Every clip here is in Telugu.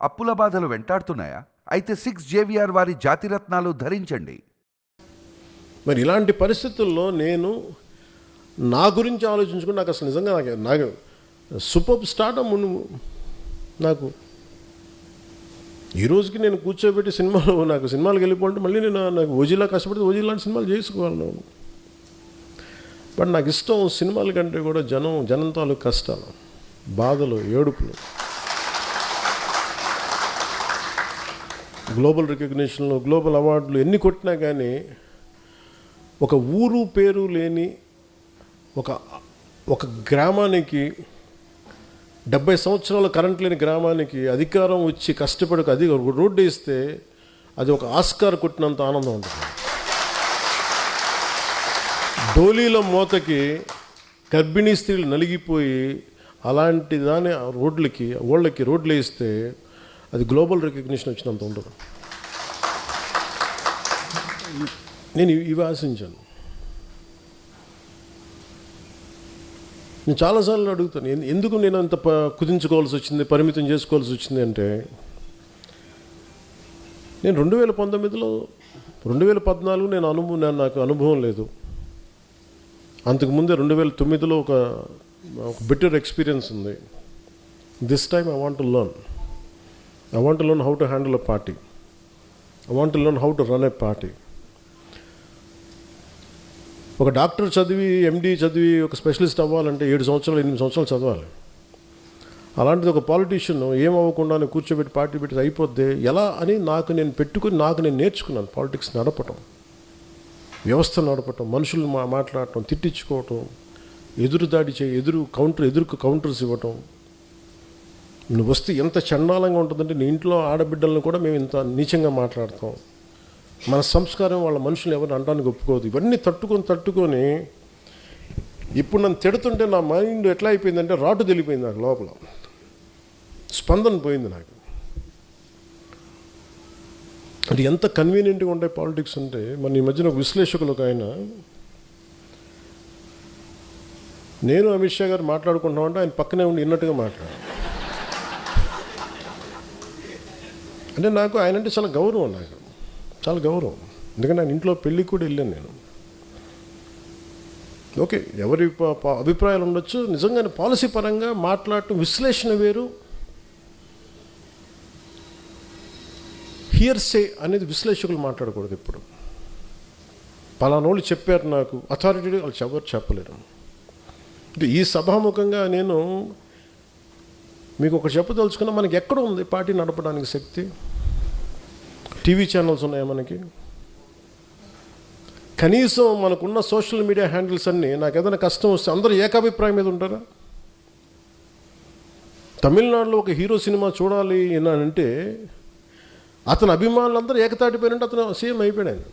అప్పుల బాధలు వెంటాడుతున్నాయా? అయితే 6 JVR వారి జాతిరత్నాలు ధరించండి. మరి ఇలాంటి పరిస్థితుల్లో నేను నా గురించి ఆలోచించుకుని నాకు అసలు నిజంగా నాకు సూపర్ స్టార్టమ్ నాకు ఈ రోజుకి నేను కూర్చోబెట్టి నాకు సినిమాలకు వెళ్ళిపోతే మళ్ళీ నాకు ఓజీలా కష్టపడితే ఓజీ లాంటి సినిమాలు చేసుకోగలను. బట్ నాకు ఇష్టం సినిమాల కంటే కూడా జనం తాలూకు కష్టాలు, బాధలు, ఏడుపులు. గ్లోబల్ రికగ్నిషన్లు, గ్లోబల్ అవార్డులు ఎన్ని కొట్టినా కానీ ఒక ఊరు పేరు లేని ఒక గ్రామానికి 70 సంవత్సరాల కరెంట్ లేని గ్రామానికి అధికారం వచ్చి కష్టపడి రోడ్డు వేస్తే అది ఒక ఆస్కార్ కొట్టినంత ఆనందం ఉంటుంది. డోలీల మూతకి గర్భిణీ స్త్రీలు నలిగిపోయి అలాంటి దాని రోడ్లు వేస్తే అది గ్లోబల్ రికగ్నిషన్ వచ్చినంత ఉండదు. నేను ఇవి ఆశించాను. నేను చాలాసార్లు అడుగుతాను, ఎందుకు నేను అంత కుదించుకోవాల్సి వచ్చింది, పరిమితం చేసుకోవాల్సి వచ్చింది అంటే, నేను 2019లో 2014 నాకు అనుభవం లేదు. అంతకుముందే 2009లో ఒక బెటర్ ఎక్స్పీరియన్స్ ఉంది. This time I want to learn how to handle a party. I want to learn how to run a party. ఒక డాక్టర్ చదివి, ఎండి చదివి ఒక స్పెషలిస్ట్ అవ్వాలంటే 7 సంవత్సరాలు 8 సంవత్సరాలు చదవాలి. అలాంటిది ఒక పాలిటీషియన్ ఏమవ్వకుండా కూర్చోబెట్టి పార్టీ పెట్టి అయిపోద్ది ఎలా అని నేను నేర్చుకున్నాను. పాలిటిక్స్ నడపటం, వ్యవస్థ నడపటం, మనుషులు మాట్లాడటం, తిట్టించుకోవటం, ఎదురుదాడి ఎదురుకు కౌంటర్స్ ఇవ్వటం. నువ్వు వస్తే ఎంత చండాలంగా ఉంటుందంటే నీ ఇంట్లో ఆడబిడ్డలను కూడా మేము ఇంత నీచంగా మాట్లాడతాం. మన సంస్కారం వాళ్ళ మనుషులు ఎవరిని అనడానికి ఒప్పుకోదు. ఇవన్నీ తట్టుకొని ఇప్పుడు నన్ను తిడుతుంటే నా మైండ్ ఎట్లా అయిపోయిందంటే రాటు తెలిపోయింది. నాకు లోపల స్పందన పోయింది. నాకు అంటే ఎంత కన్వీనియంట్గా ఉంటాయి పాలిటిక్స్ అంటే. మన ఈ మధ్యన ఒక విశ్లేషకులు ఒక ఆయన, నేను అమిత్ షా గారు మాట్లాడుకుంటామంటే ఆయన పక్కనే ఉండి విన్నట్టుగా మాట్లాడారు. అంటే నాకు ఆయన అంటే చాలా గౌరవం. ఎందుకంటే ఆయన ఇంట్లో పెళ్ళికి కూడా వెళ్ళాను నేను. ఓకే, ఎవరి అభిప్రాయాలు ఉండొచ్చు. నిజంగానే పాలసీ పరంగా మాట్లాడటం, విశ్లేషణ వేరు. హియర్సే అనేది విశ్లేషకులు మాట్లాడకూడదు ఎప్పుడు. పలానోళ్ళు చెప్పారు నాకు, అథారిటీ వాళ్ళు ఎవరు చెప్పలేరు. ఈ సభాముఖంగా నేను మీకు ఒకటి చెప్పదలుచుకున్నా, మనకి ఎక్కడ ఉంది పార్టీ నడపడానికి శక్తి? టీవీ ఛానల్స్ ఉన్నాయా మనకి? కనీసం మనకున్న సోషల్ మీడియా హ్యాండిల్స్ అన్నీ నాకు ఏదైనా కష్టం వస్తే అందరూ ఏకాభిప్రాయం మీద ఉంటారా? తమిళనాడులో ఒక హీరో సినిమా చూడాలి అని అంటే అతని అభిమానులందరూ ఏకతాటిపోయినంటే అతను సీఎం అయిపోయాడు.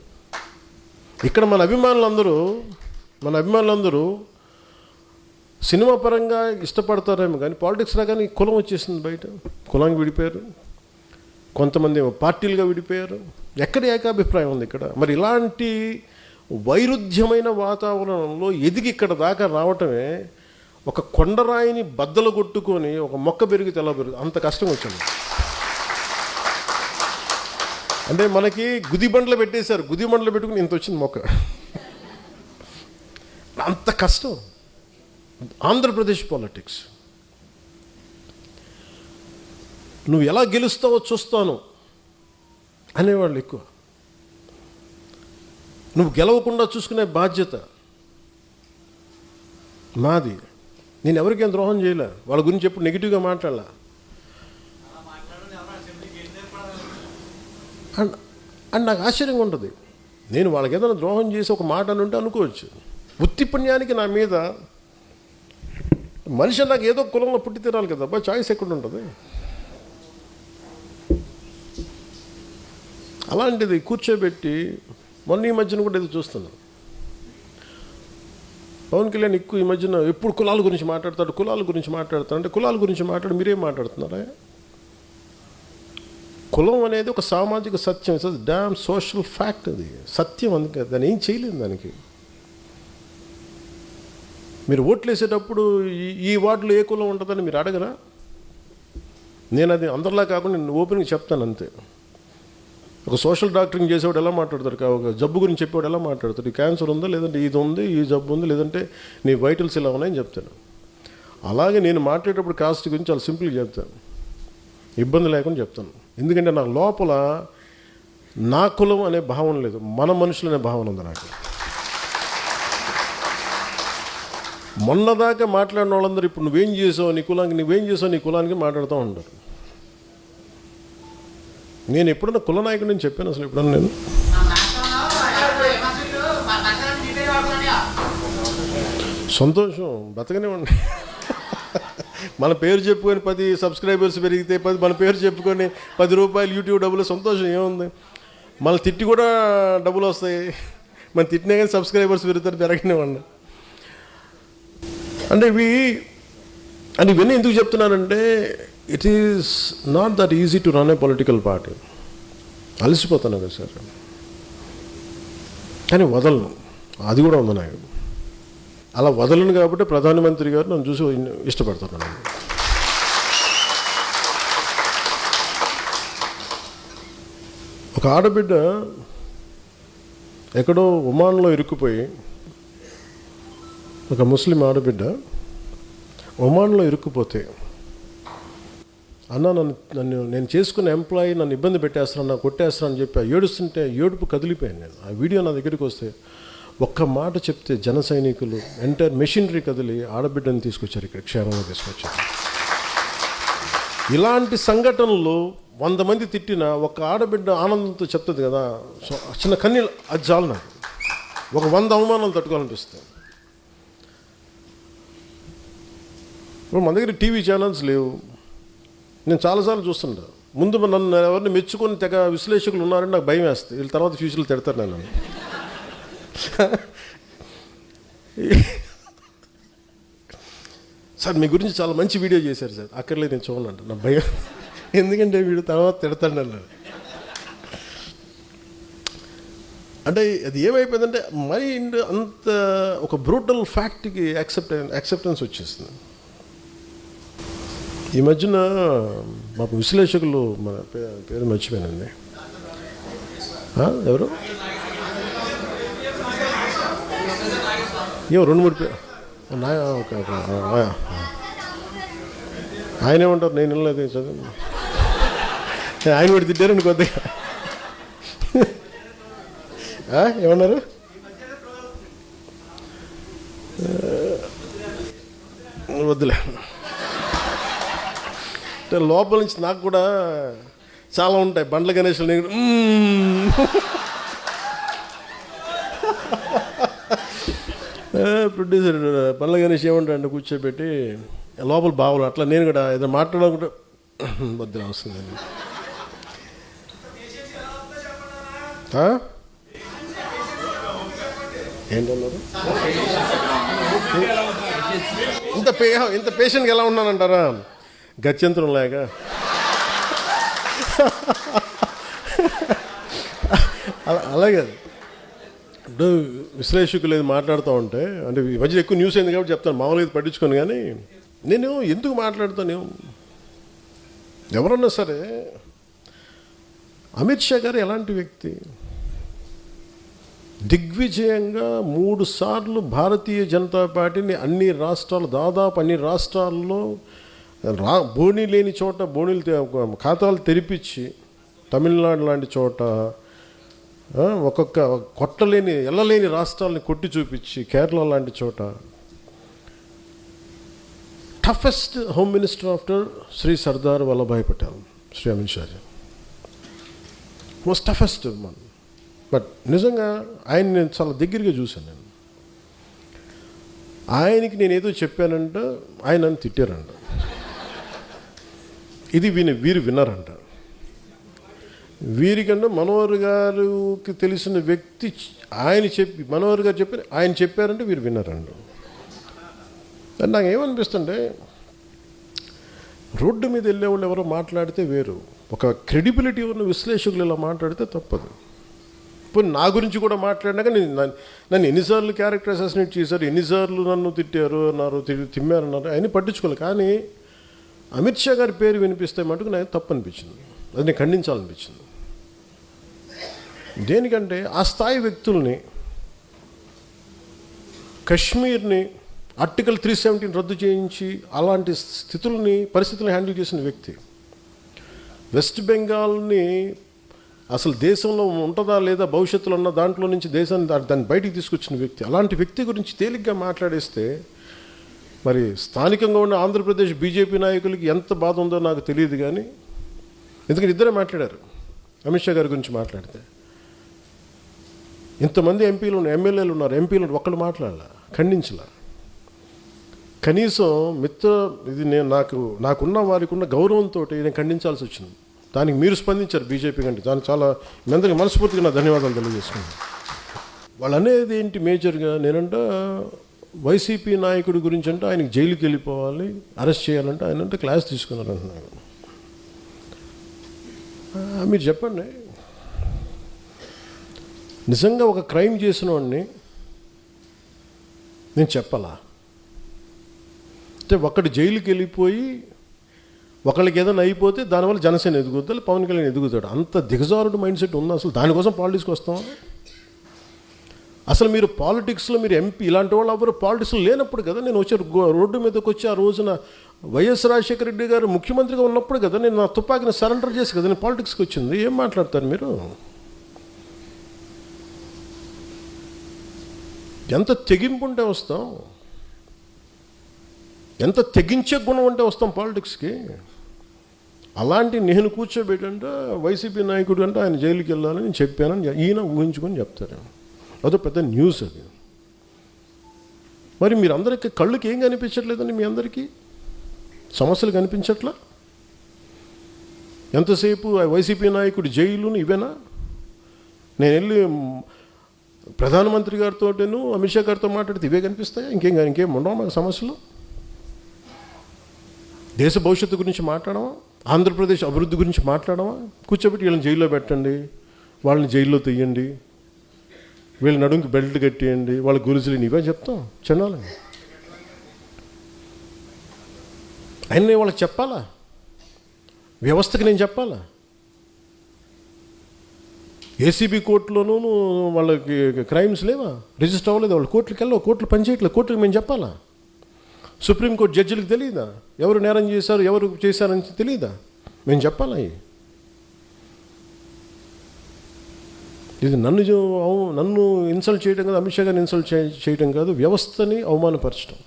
ఇక్కడ మన అభిమానులందరూ సినిమా పరంగా ఇష్టపడతారేమో కానీ పాలిటిక్స్ రాగానే కులం వచ్చేసింది. బయట కులానికి విడిపోయారు, కొంతమంది పార్టీలుగా విడిపోయారు. ఎక్కడ ఏకాభిప్రాయం ఉంది ఇక్కడ? మరి ఇలాంటి వైరుధ్యమైన వాతావరణంలో ఎదిగి ఇక్కడ దాకా రావటమే ఒక కొండరాయిని బద్దలు కొట్టుకొని ఒక మొక్క పెరిగితే ఎలా పెరుగుతుంది అంత కష్టం వచ్చింది. అంటే మనకి గుదిబండ్లు పెట్టేశారు, గుదిబండ్లు పెట్టుకుని ఇంత వచ్చింది మొక్క. అంత కష్టం ఆంధ్రప్రదేశ్ పాలిటిక్స్. నువ్వు ఎలా గెలుస్తావో చూస్తాను అనేవాళ్ళు ఎక్కువ. నువ్వు గెలవకుండా చూసుకునే బాధ్యత నాది. నేను ఎవరికేం ద్రోహం చేయలే, వాళ్ళ గురించి ఎప్పుడు నెగిటివ్గా మాట్లాడలే. అండ్ నాకు ఆశ్చర్యంగా ఉంటుంది. నేను వాళ్ళకి ఏదైనా ద్రోహం చేసి ఒక మాట అని ఉంటే అనుకోవచ్చు. ఉత్తి పుణ్యానికి నా మీద మనిషి నాకు ఏదో కులంలో పుట్టి తినాలి కదా, అబ్బా చాయిస్ ఎక్కడ ఉంటుంది? అలాంటిది కూర్చోబెట్టి మొన్న ఈ మధ్యన కూడా ఏదో చూస్తున్నాను. పవన్ కళ్యాణ్ ఎక్కువ ఈ మధ్యన ఎప్పుడు కులాల గురించి మాట్లాడతాడు అంటే కులాల గురించి మీరేం మాట్లాడుతున్నారా? కులం అనేది ఒక సామాజిక సత్యం. It's damn social fact. అది సత్యం. అందుకే దాన్ని ఏం చేయలేదు. దానికి మీరు ఓట్లు వేసేటప్పుడు ఈ వార్డులో ఏ కులం ఉంటుందని మీరు అడగరా? నేను అది అందరిలా కాకుండా నేను ఓపెన్గా చెప్తాను అంతే. ఒక సోషల్ డాక్టరింగ్ చేసేవాడు ఎలా మాట్లాడతారు, ఒక జబ్బు గురించి చెప్పేవాడు ఎలా మాట్లాడతారు, ఈ క్యాన్సర్ ఉందా, లేదంటే ఇది ఉంది, ఈ జబ్బు ఉంది, లేదంటే నీ వైటల్స్ ఇలా ఉన్నాయని చెప్తాను. అలాగే నేను మాట్లాడేటప్పుడు కాస్ట్ గురించి చాలా సింపుల్గా చెప్తాను, ఇబ్బంది లేకుండా చెప్తాను. ఎందుకంటే నా లోపల నా కులం అనే భావన లేదు, మన మనుషులు అనే భావన ఉంది నాకు. మొన్నదాకా మాట్లాడిన వాళ్ళందరూ ఇప్పుడు నువ్వేం చేసావు నీ కులానికి మాట్లాడుతూ ఉంటారు. నేను ఎప్పుడన్నా కుల నాయకుడు నేను చెప్పాను అసలు ఎప్పుడన్నా నేను? సంతోషం, బతకనివ్వండి. మన పేరు చెప్పుకొని 10 సబ్స్క్రైబర్స్ పెరిగితే మన పేరు చెప్పుకొని 10 రూపాయలు యూట్యూబ్ డబ్బులు, సంతోషం ఏముంది? మన తిట్టి కూడా డబ్బులు వస్తాయి, మన తిట్టినా కానీ సబ్స్క్రైబర్స్ పెరుగుతారు, పెరగనివ్వండి. అంటే ఇవన్నీ ఎందుకు చెప్తున్నానంటే it is not that easy to run a political party. అలసిపోతాను కదా సార్, కానీ వదలను, అది కూడా ఉంది నాకు. అలా వదలను కాబట్టి ప్రధానమంత్రి గారు నన్ను చూసి ఇష్టపడుతున్నాను. ఒక ఆడబిడ్డ ఎక్కడో ఒమాన్లో ఇరుక్కుపోయి, ఒక ముస్లిం ఆడబిడ్డ ఒమాన్లో ఇరుక్కుపోతే, అన్న నేను చేసుకున్న ఎంప్లాయీ నన్ను ఇబ్బంది పెట్టేస్తాను, నాకు కొట్టేస్తాను అని చెప్పి ఏడుస్తుంటే ఏడుపు కదిలిపోయాను నేను. ఆ వీడియో నా దగ్గరికి వస్తే ఒక్క మాట చెప్తే జన సైనికులు ఎంటైర్ మెషినరీ కదిలి ఆడబిడ్డని తీసుకొచ్చారు, ఇక్కడ క్షేమంగా తీసుకొచ్చారు. ఇలాంటి సంఘటనలు 100 మంది తిట్టిన ఒక ఆడబిడ్డ ఆనందంతో చెప్తుంది కదా, సో చిన్న కన్నీళ్ళు, అది చాలు నాకు. ఒక 100 అవమానాలు తట్టుకోవాలనిపిస్తాయి. ఇప్పుడు మన దగ్గర టీవీ ఛానల్స్ లేవు. నేను చాలాసార్లు చూస్తుంటా, ముందు నన్ను ఎవరిని మెచ్చుకొని తెగ విశ్లేషకులు ఉన్నారని నాకు భయం వేస్తుంది, వీళ్ళ తర్వాత ఫ్యూచర్లు తిడతారు నన్ను. సార్ మీ గురించి చాలా మంచి వీడియో చేశారు సార్, అక్కర్లేదు నేను చూడనంట, నా భయం. ఎందుకంటే వీడు తర్వాత తిడతాడు అన్నాడు. అంటే అది ఏమైపోయిందంటే మైండ్ అంత ఒక బ్రూటల్ ఫ్యాక్ట్కి యాక్సెప్టెన్స్ వచ్చేస్తుంది. ఈ మధ్యన మాకు విశ్లేషకులు, మన పేరు మర్చిపోయానండి, ఎవరు ఏమో 2-3 పేరు ఆయన ఏమంటారు, నేను వెళ్ళలేదు చదువు, ఆయన కూడా తిట్టారండి కొద్దిగా. ఏమన్నారు? వద్దులే. లోపల నుంచి నాకు కూడా చాలా ఉంటాయి. బండ్ల గణేష్లు నేను ప్రొడ్యూసర్ బండ్ల గణేష్ ఏమంటాడు కూర్చోబెట్టి లోపల బావులు, అట్లా నేను కూడా ఏదో మాట్లాడాలనుకుంటే వద్దులే వస్తుంది. ఏంటన్నారు? ఇంత పేషెంట్గా ఎలా ఉన్నానంటారా? గత్యంతరం లేక. అలాగే ఇప్పుడు విశ్లేషకులు ఏది మాట్లాడుతూ ఉంటే, అంటే ఈ మధ్య ఎక్కువ న్యూస్ అయింది కాబట్టి చెప్తాను, మామూలుగా ఇది పట్టించుకోను. కానీ నేను ఎందుకు మాట్లాడుతాను, ఎవరన్నా సరే అమిత్ షా గారు ఎలాంటి వ్యక్తి? దిగ్విజయంగా 3 సార్లు భారతీయ జనతా పార్టీని అన్ని రాష్ట్రాలు, దాదాపు అన్ని రాష్ట్రాల్లో బోణీ లేని చోట బోణీలు ఖాతాలు తెరిపించి, తమిళనాడు లాంటి చోట ఒక్కొక్క కొట్టలేని ఎల్లలేని రాష్ట్రాలని కొట్టి చూపించి, కేరళ లాంటి చోట toughest home minister after Shri Sardar Vallabhbhai Patel, Shri Amit Shahji most toughest man. But నిజంగా ఆయన నేను చాలా దగ్గరగా చూశాను. నేను ఆయనకి నేను ఏదో చెప్పానంట, ఆయన నన్ను తిట్టారంట. ఇది వీరు విన్నారంట. వీరికన్నా మనోహర్ గారికి తెలిసిన వ్యక్తి మనోహర్ గారు ఆయన చెప్పారంటే వీరు విన్నారంట. నాకు ఏమనిపిస్తుంటే, రోడ్డు మీద వెళ్ళేవాళ్ళు ఎవరో మాట్లాడితే వేరు, ఒక క్రెడిబిలిటీ ఉన్న విశ్లేషకులు ఇలా మాట్లాడితే తప్పదు. ఇప్పుడు నా గురించి కూడా మాట్లాడినాక నన్ను ఎన్నిసార్లు క్యారెక్టర్ అసాసినేట్ చేశారు, ఎన్నిసార్లు నన్ను తిట్టారు అన్నారు, తిమ్మారన్నారు, అవన్నీ పట్టించుకోవాలి. కానీ అమిత్ షా గారి పేరు వినిపిస్తే మటుకు నాకు తప్పు అనిపించింది, అది నేను ఖండించాలనిపించింది. దేనికంటే ఆ స్థాయి వ్యక్తుల్ని, కశ్మీర్ని ఆర్టికల్ 370 రద్దు చేయించి అలాంటి పరిస్థితులను హ్యాండిల్ చేసిన వ్యక్తి, వెస్ట్ బెంగాల్ని అసలు దేశంలో ఉంటుందా లేదా భవిష్యత్తులో ఉన్న దాంట్లో నుంచి దేశాన్ని దాన్ని బయటికి తీసుకొచ్చిన వ్యక్తి, అలాంటి వ్యక్తి గురించి తేలిగ్గా మాట్లాడేస్తే మరి స్థానికంగా ఉన్న ఆంధ్రప్రదేశ్ బీజేపీ నాయకులకి ఎంత బాధ ఉందో నాకు తెలియదు. కానీ ఎందుకంటే ఇద్దరే మాట్లాడారు, అమిత్ షా గారి గురించి మాట్లాడితే. ఇంతమంది ఎమ్మెల్యేలు ఉన్నారు, ఎంపీలు ఒక్కళ్ళు మాట్లాడాల, ఖండించలా. కనీసం ఇది నాకున్న వారికి ఉన్న గౌరవంతో నేను ఖండించాల్సి వచ్చింది. దానికి మీరు స్పందించారు బీజేపీ కంటే, దానికి చాలా మీ అందరికీ మనస్ఫూర్తిగా నా ధన్యవాదాలు తెలియజేసుకున్నాను. వాళ్ళు అనేది ఏంటి మేజర్గా, నేనంట వైసీపీ నాయకుడి గురించి అంటే ఆయనకి జైలుకి వెళ్ళిపోవాలి, అరెస్ట్ చేయాలంటే ఆయన అంటే క్లాస్ తీసుకున్నారు అంటున్నారు. మీరు చెప్పండి, నిజంగా ఒక క్రైమ్ చేసిన వాడిని నేను చెప్పాలా? అంటే ఒకటి జైలుకి వెళ్ళిపోయి ఒకళ్ళకి ఏదైనా అయిపోతే దానివల్ల జనసేన ఎదుగుతాడు, పవన్ కళ్యాణ్ ఎదుగుతాడు. అంత దిగజారుడు మైండ్ సెట్ ఉంది. అసలు దానికోసం పాలిటిక్స్కి వస్తాం? అసలు మీరు పాలిటిక్స్లో మీరు ఎంపీ ఇలాంటి వాళ్ళు ఎవరు పాలిటిక్స్లో లేనప్పుడు కదా నేను వచ్చి రోడ్డు మీదకి వచ్చి ఆ రోజున వైఎస్ రాజశేఖర రెడ్డి గారు ముఖ్యమంత్రిగా ఉన్నప్పుడు కదా నేను నా తుపాకీని సరెండర్ చేసి కదా నేను పాలిటిక్స్కి వచ్చింది. ఏం మాట్లాడతారు మీరు? ఎంత తెగింపు ఉంటే వస్తాం, ఎంత తెగించే గుణం ఉంటే వస్తాం పాలిటిక్స్కి. అలాంటి నేను కూర్చోబెట్టంటే వైసీపీ నాయకుడు అంటే ఆయన జైలుకి వెళ్ళాలని చెప్పానని ఈయన ఊహించుకొని చెప్తారు. అదో పెద్ద న్యూస్ అది. మరి మీరు అందరికీ కళ్ళుకి ఏం కనిపించట్లేదండి? మీ అందరికీ సమస్యలు కనిపించట్లా? ఎంతసేపు వైసీపీ నాయకుడు జైలును ఇవేనా? నేను వెళ్ళి ప్రధానమంత్రి గారితోటేను అమిత్ షా గారితో మాట్లాడితే ఇవే కనిపిస్తాయా? ఇంకేం ఉండవు మాకు సమస్యలు? దేశ భవిష్యత్తు గురించి మాట్లాడమా? ఆంధ్రప్రదేశ్ అభివృద్ధి గురించి మాట్లాడమా? కూర్చోబెట్టి వీళ్ళని జైల్లో పెట్టండి, వాళ్ళని జైల్లో తీయండి, వీళ్ళ నడుంకి బెల్ట్ కట్టేయండి, వాళ్ళ గురుజులు ఇవే చెప్తాం చిన్నాలి. ఆయన వాళ్ళకి చెప్పాలా? వ్యవస్థకి నేను చెప్పాలా? ఏసీబీ కోర్టులోనూ వాళ్ళకి క్రైమ్స్ లేవా? రిజిస్టర్ అవ్వలేదు, వాళ్ళు కోర్టులకు వెళ్ళవు, కోర్టులు పనిచేయట్లేదు, కోర్టులకు మేము చెప్పాలా? సుప్రీంకోర్టు జడ్జిలకు తెలియదా ఎవరు నేరం చేశారు, ఎవరు చేశారని తెలియదా? మేము చెప్పాలా? ఇది నన్ను ఇన్సల్ట్ చేయడం కాదు, అమిత్ షా గారిని ఇన్సల్ట్ చేయడం కాదు, వ్యవస్థని అవమానపరచడం.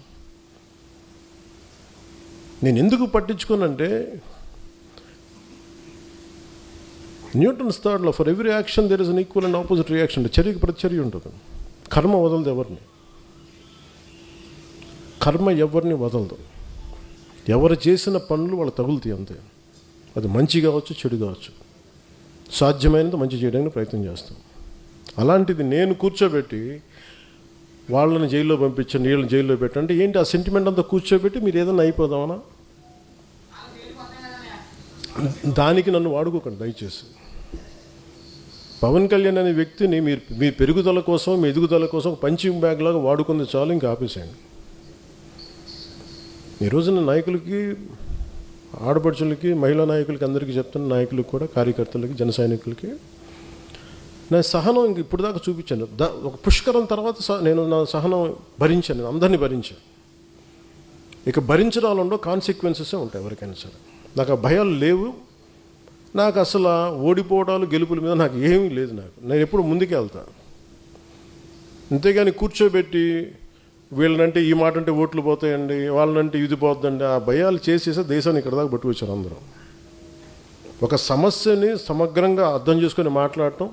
నేను ఎందుకు పట్టించుకోనంటే Newton's third law, for every action there is an equal and opposite reaction. చర్యకి ప్రతిచర్య ఉంటుంది. కర్మ వదలదు ఎవరిని, కర్మ ఎవరిని వదలదు. ఎవరు చేసిన పనులు వాళ్ళు తగులుతాయి అంతే. అది మంచి కావచ్చు, చెడు కావచ్చు. సాధ్యమైనంత మంచి చేయడానికి ప్రయత్నం చేస్తాం. అలాంటిది నేను కూర్చోబెట్టి వాళ్ళని జైల్లో పంపించండి, వీళ్ళని జైల్లో పెట్టండి ఏంటి? ఆ సెంటిమెంట్ అంతా కూర్చోబెట్టి మీరు ఏదైనా అయిపోదామనా? దానికి నన్ను వాడుకోకండి దయచేసి. పవన్ కళ్యాణ్ అనే వ్యక్తిని మీ పెరుగుదల కోసం, మీ ఎదుగుదల కోసం పంచింగ్ బ్యాగ్ లాగా వాడుకుంది చాలు, ఇంకా ఆపేసేయండి. ఈ రోజున నాయకులకి, ఆడపడుచులకి, మహిళా నాయకులకి అందరికీ చెప్తున్న, నాయకులకు కూడా, కార్యకర్తలకి, జన సైనికులకి నేను సహనం ఇంక ఇప్పుడు దాకా చూపించాను. ఒక పుష్కరం తర్వాత నేను నా సహనం భరించాను, నేను అందరినీ భరించాను. ఇక భరించడాలలో కాన్సిక్వెన్సెసే ఉంటాయి ఎవరికైనా సరే. నాకు ఆ భయాలు లేవు. నాకు అసలు ఓడిపోవడాలు, గెలుపుల మీద నాకు ఏమీ లేదు. నేను ఎప్పుడు ముందుకే వెళ్తాను. అంతేగాని కూర్చోబెట్టి వీళ్ళనంటే ఈ మాట అంటే ఓట్లు పోతాయండి, వాళ్ళనంటే ఇది పోతుందండి, ఆ భయాలు చేసేసే దేశాన్ని ఇక్కడ దాకా పట్టుకొచ్చారు అందరూ. ఒక సమస్యని సమగ్రంగా అర్థం చేసుకొని మాట్లాడటం,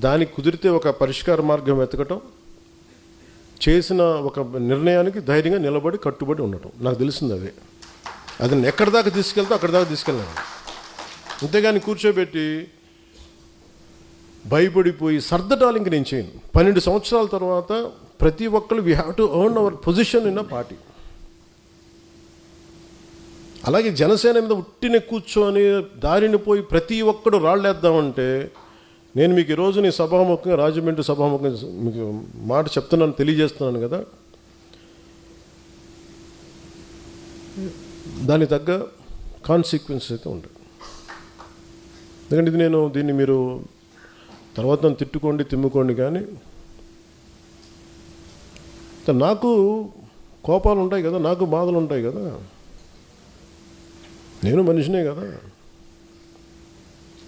దానికి కుదిరితే ఒక పరిష్కార మార్గం వెతకటం, చేసిన ఒక నిర్ణయానికి ధైర్యంగా నిలబడి కట్టుబడి ఉండటం నాకు తెలిసింది. అది ఎక్కడి దాకా తీసుకెళ్తే అక్కడి దాకా తీసుకెళ్ళాను. అంతేగాని కూర్చోబెట్టి భయపడిపోయి సర్దటాలు ఇంక నేను చేయను. 12 సంవత్సరాల తర్వాత ప్రతి ఒక్కరు we have to earn our position in a party. అలాగే జనసేన మీద ఉట్టిన కూర్చొని దారిని పోయి ప్రతి ఒక్కడు రాళ్ళేద్దామంటే, నేను మీకు ఈరోజు నీ సభాముఖంగా, రాజమండ్రి సభాముఖంగా మీకు మాట చెప్తున్నాను, తెలియజేస్తున్నాను కదా. దానికి తగ్గ కాన్సిక్వెన్సెస్ అయితే ఉంటాయి. ఎందుకంటే ఇది దీన్ని మీరు తర్వాత నన్ను తిట్టుకోండి తిమ్ముకోండి, కానీ నాకు కోపాలు ఉంటాయి కదా, నాకు బాధలు ఉంటాయి కదా, నేను మనిషినే కదా.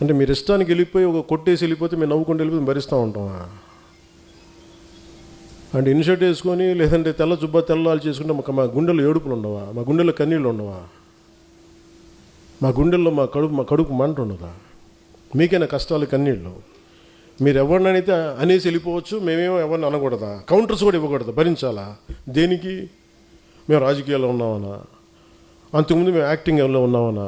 అంటే మీరు ఇష్టానికి వెళ్ళిపోయి ఒక కొట్టేసి వెళ్ళిపోతే మేము నవ్వుకుంటూ వెళ్ళిపోతే భరిస్తూ ఉంటామా? అంటే ఇన్షర్ట్ వేసుకొని లేదంటే తెల్ల జుబ్బా తెల్లాలు చేసుకుంటే మా గుండెల్లో ఏడుపులు ఉండవా? మా గుండెల్లో కన్నీళ్ళు ఉండవా? మా గుండెల్లో మా కడుపు మంట ఉండదా? మీకైనా కష్టాలు కన్నీళ్ళు? మీరు ఎవరినైతే అనేసి వెళ్ళిపోవచ్చు, మేమేమో ఎవరిని అనకూడదా? కౌంటర్స్ కూడా ఇవ్వకూడదు, భరించాలా? దేనికి? మేము రాజకీయాల్లో ఉన్నామన్నా, అంతకుముందు మేము యాక్టింగ్లో ఉన్నామన్నా,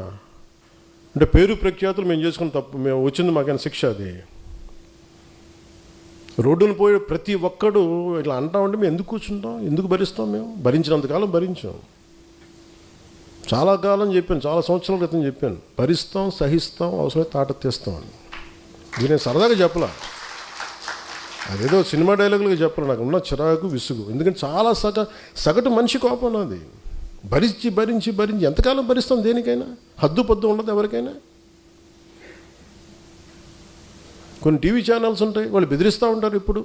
అంటే పేరు ప్రఖ్యాతులు మేము చేసుకున్న తప్పు, మేము వచ్చింది మాకైనా శిక్ష అది. రోడ్డును పోయి ప్రతి ఒక్కడు ఇట్లా అంటామంటే మేము ఎందుకు కూర్చుంటాం, ఎందుకు భరిస్తాం? మేము భరించినంతకాలం భరించాం. చాలా కాలం చెప్పాను, చాలా సంవత్సరాల క్రితం చెప్పాను, భరిస్తాం, సహిస్తాం, అవసరమైతే తాట తీస్తాం అని. ఇది నేను సరదాగా చెప్పలా, అదేదో సినిమా డైలాగులుగా చెప్పాలి. నాకు ఉన్న చిరాకు విసుగు, ఎందుకంటే చాలా సగటు మనిషి కోపం నాది. భరించి భరించి భరించి ఎంతకాలం భరిస్తాం? దేనికైనా హద్దు పద్దు ఉండదు ఎవరికైనా. కొన్ని టీవీ ఛానల్స్ ఉంటాయి, వాళ్ళు బెదిరిస్తూ ఉంటారు. ఇప్పుడు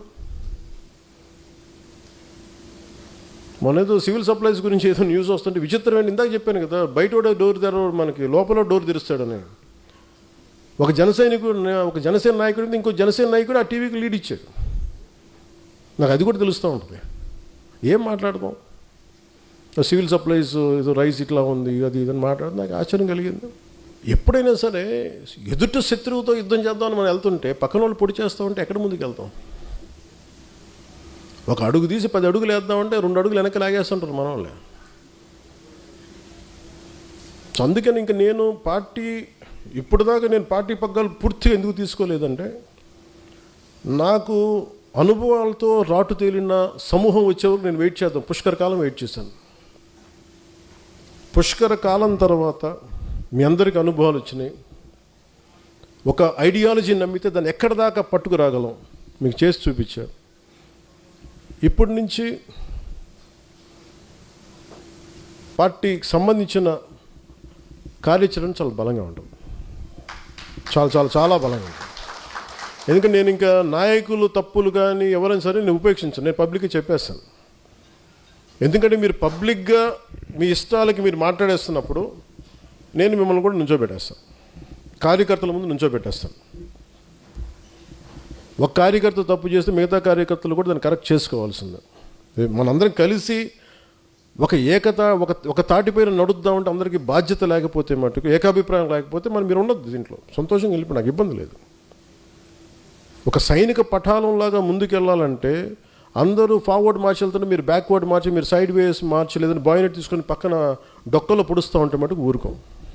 మొన్నేదో సివిల్ సప్లైస్ గురించి ఏదో న్యూస్ వస్తుంటే విచిత్రమైన, ఇందాక చెప్పాను కదా, బయట డోర్ తెరవడు, మనకి లోపల డోర్ తెరుస్తాడని. ఒక జనసేన నాయకుడు ఇంకో జనసేన నాయకుడు ఆ టీవీకి లీడ్ ఇచ్చాడు. నాకు అది కూడా తెలుస్తూ ఉంటుంది. ఏం మాట్లాడదాం? సివిల్ సప్లైస్ ఏదో రైస్ ఇట్లా ఉంది, అది ఇదని మాట్లాడితే నాకు ఆశ్చర్యం కలిగింది. ఎప్పుడైనా సరే ఎదుట శత్రువుతో యుద్ధం చేద్దామని మనం వెళ్తుంటే పక్కన వాళ్ళు పొడి చేస్తూ ఉంటే ఎక్కడ ముందుకు వెళ్తాం? ఒక అడుగు తీసి 10 అడుగులు వేద్దామంటే 2 అడుగులు వెనక్కి లాగేస్తుంటారు మన వాళ్ళే. అందుకని ఇంక నేను ఇప్పటిదాకా నేను పార్టీ పగ్గాలు పూర్తిగా ఎందుకు తీసుకోలేదంటే, నాకు అనుభవాలతో రాటు తేలిన సమూహం వచ్చేవరకు నేను వెయిట్ చేద్దాం. పుష్కర కాలం వెయిట్ చేశాను. పుష్కర కాలం తర్వాత మీ అందరికీ అనుభవాలు వచ్చినాయి. ఒక ఐడియాలజీని నమ్మితే దాన్ని ఎక్కడి దాకా పట్టుకురాగలం మీకు చేసి చూపించారు. ఇప్పటి నుంచి పార్టీకి సంబంధించిన కార్యాచరణ చాలా బలంగా ఉంటుంది, చాలా చాలా చాలా బలంగా ఉంటుంది. ఎందుకంటే నేను ఇంకా నాయకులు తప్పులు కానీ ఎవరైనా సరే నేను ఉపేక్షించాను, నేను పబ్లిక్గా చెప్పేస్తాను. ఎందుకంటే మీరు పబ్లిక్గా మీ ఇష్టాలకి మీరు మాట్లాడేస్తున్నప్పుడు నేను మిమ్మల్ని కూడా నుంచోబెట్టేస్తాను, కార్యకర్తల ముందు నుంచోబెట్టేస్తాను. ఒక కార్యకర్త తప్పు చేస్తే మిగతా కార్యకర్తలు కూడా దాన్ని కరెక్ట్ చేసుకోవాల్సిందే. మనందరం కలిసి ఒక తాటిపైన నడుద్దామంటే అందరికీ బాధ్యత లేకపోతే, మటుకు ఏకాభిప్రాయం లేకపోతే మీరు ఉండొద్దు దీంట్లో, సంతోషంగా వెళ్ళిపోయి నాకు ఇబ్బంది లేదు. ఒక సైనిక పఠాలంలాగా ముందుకెళ్ళాలంటే అందరూ ఫార్వర్డ్ మార్చి వెళ్తుంటే మీరు బ్యాక్వర్డ్ మార్చి, మీరు సైడ్ వేస్ మార్చి, లేదంటే బాయ్నెట్ తీసుకొని పక్కన డొక్కలో పొడుస్తూ ఉంటే మటుకు ఊరుకోం.